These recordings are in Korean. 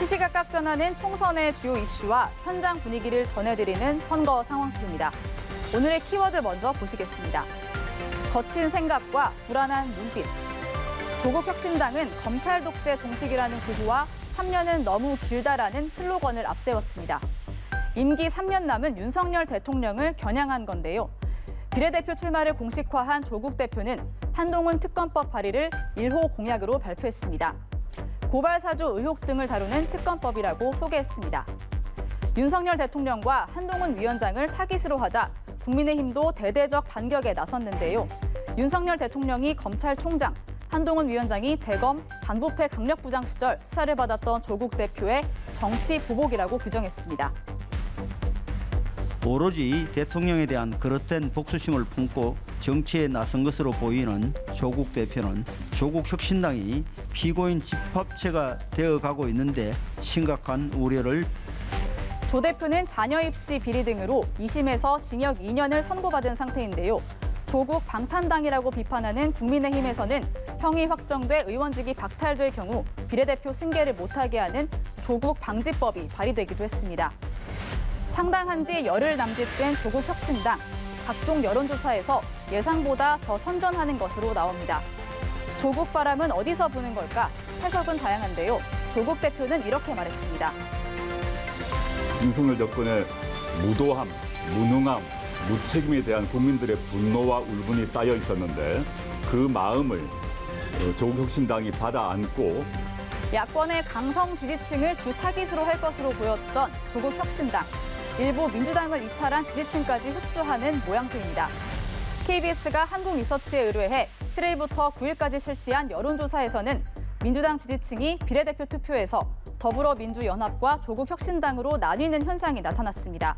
시시각각 변하는 총선의 주요 이슈와 현장 분위기를 전해드리는 선거 상황실입니다. 오늘의 키워드 먼저 보시겠습니다. 거친 생각과 불안한 눈빛. 조국 혁신당은 검찰 독재 종식이라는 구호와 3년은 너무 길다라는 슬로건을 앞세웠습니다. 임기 3년 남은 윤석열 대통령을 겨냥한 건데요. 비례대표 출마를 공식화한 조국 대표는 한동훈 특검법 발의를 1호 공약으로 발표했습니다. 고발 사주 의혹 등을 다루는 특검법이라고 소개했습니다. 윤석열 대통령과 한동훈 위원장을 타깃으로 하자 국민의힘도 대대적 반격에 나섰는데요. 윤석열 대통령이 검찰총장, 한동훈 위원장이 대검 반부패 강력부장 시절 수사를 받았던 조국 대표의 정치 보복이라고 규정했습니다. 오로지 대통령에 대한 그릇된 복수심을 품고 정치에 나선 것으로 보이는 조국 대표는 조국 혁신당이 피고인 집합체가 되어가고 있는데 심각한 우려를. 조 대표는 자녀 입시 비리 등으로 2심에서 징역 2년을 선고받은 상태인데요. 조국 방탄당이라고 비판하는 국민의힘에서는 형이 확정돼 의원직이 박탈될 경우 비례대표 승계를 못하게 하는 조국 방지법이 발의되기도 했습니다. 창당한 지 열흘 남짓된 조국 혁신당. 각종 여론조사에서 예상보다 더 선전하는 것으로 나옵니다. 조국 바람은 어디서 부는 걸까? 해석은 다양한데요. 조국 대표는 이렇게 말했습니다. 윤석열 정권의 무도함, 무능함, 무책임에 대한 국민들의 분노와 울분이 쌓여 있었는데 그 마음을 조국 혁신당이 받아 안고 야권의 강성 지지층을 주 타깃으로 할 것으로 보였던 조국 혁신당. 일부 민주당을 이탈한 지지층까지 흡수하는 모양새입니다. KBS가 한국리서치에 의뢰해 7일부터 9일까지 실시한 여론조사에서는 민주당 지지층이 비례대표 투표에서 더불어민주연합과 조국혁신당으로 나뉘는 현상이 나타났습니다.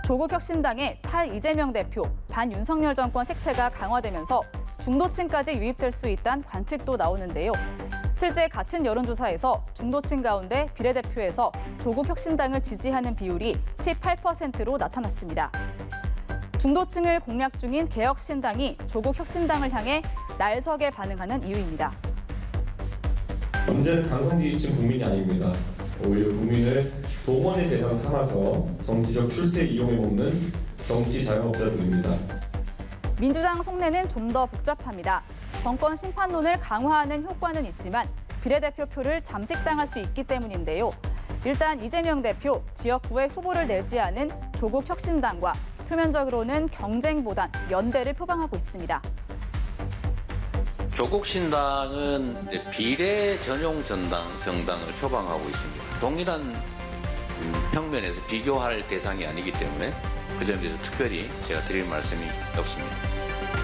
조국혁신당의 탈 이재명 대표, 반윤석열 정권 색채가 강화되면서 중도층까지 유입될 수 있다는 관측도 나오는데요. 실제 같은 여론조사에서 중도층 가운데 비례대표에서 조국혁신당을 지지하는 비율이 18%로 나타났습니다. 중도층을 공략 중인 개혁신당이 조국혁신당을 향해 날석에 반응하는 이유입니다. 문제는 강성 지지층 국민이 아닙니다. 오히려 국민을 동원의 대상 삼아서 정치적 출세 이용해 먹는 정치 자영업자들입니다. 민주당 속내는 좀 더 복잡합니다. 정권 심판론을 강화하는 효과는 있지만 비례대표 표를 잠식당할 수 있기 때문인데요. 일단 이재명 대표, 지역구에 후보를 내지 않은 조국 혁신당과 표면적으로는 경쟁보단 연대를 표방하고 있습니다. 조국 신당은 이제 비례 전용 정당을 표방하고 있습니다. 동일한 평면에서 비교할 대상이 아니기 때문에 그 점에 대해서 특별히 제가 드릴 말씀이 없습니다.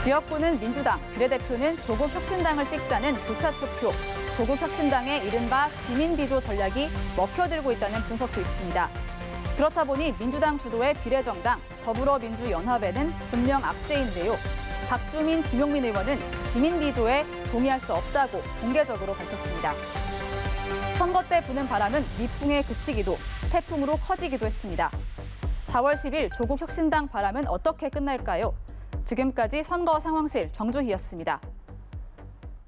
지역구는 민주당, 비례대표는 조국혁신당을 찍자는 교차 투표, 조국혁신당의 이른바 지민비조 전략이 먹혀들고 있다는 분석도 있습니다. 그렇다 보니 민주당 주도의 비례정당, 더불어민주연합에는 분명 악재인데요. 박주민, 김용민 의원은 지민비조에 동의할 수 없다고 공개적으로 밝혔습니다. 선거 때 부는 바람은 미풍에 그치기도, 태풍으로 커지기도 했습니다. 4월 10일 조국혁신당 바람은 어떻게 끝날까요? 지금까지 선거 상황실 정주희였습니다.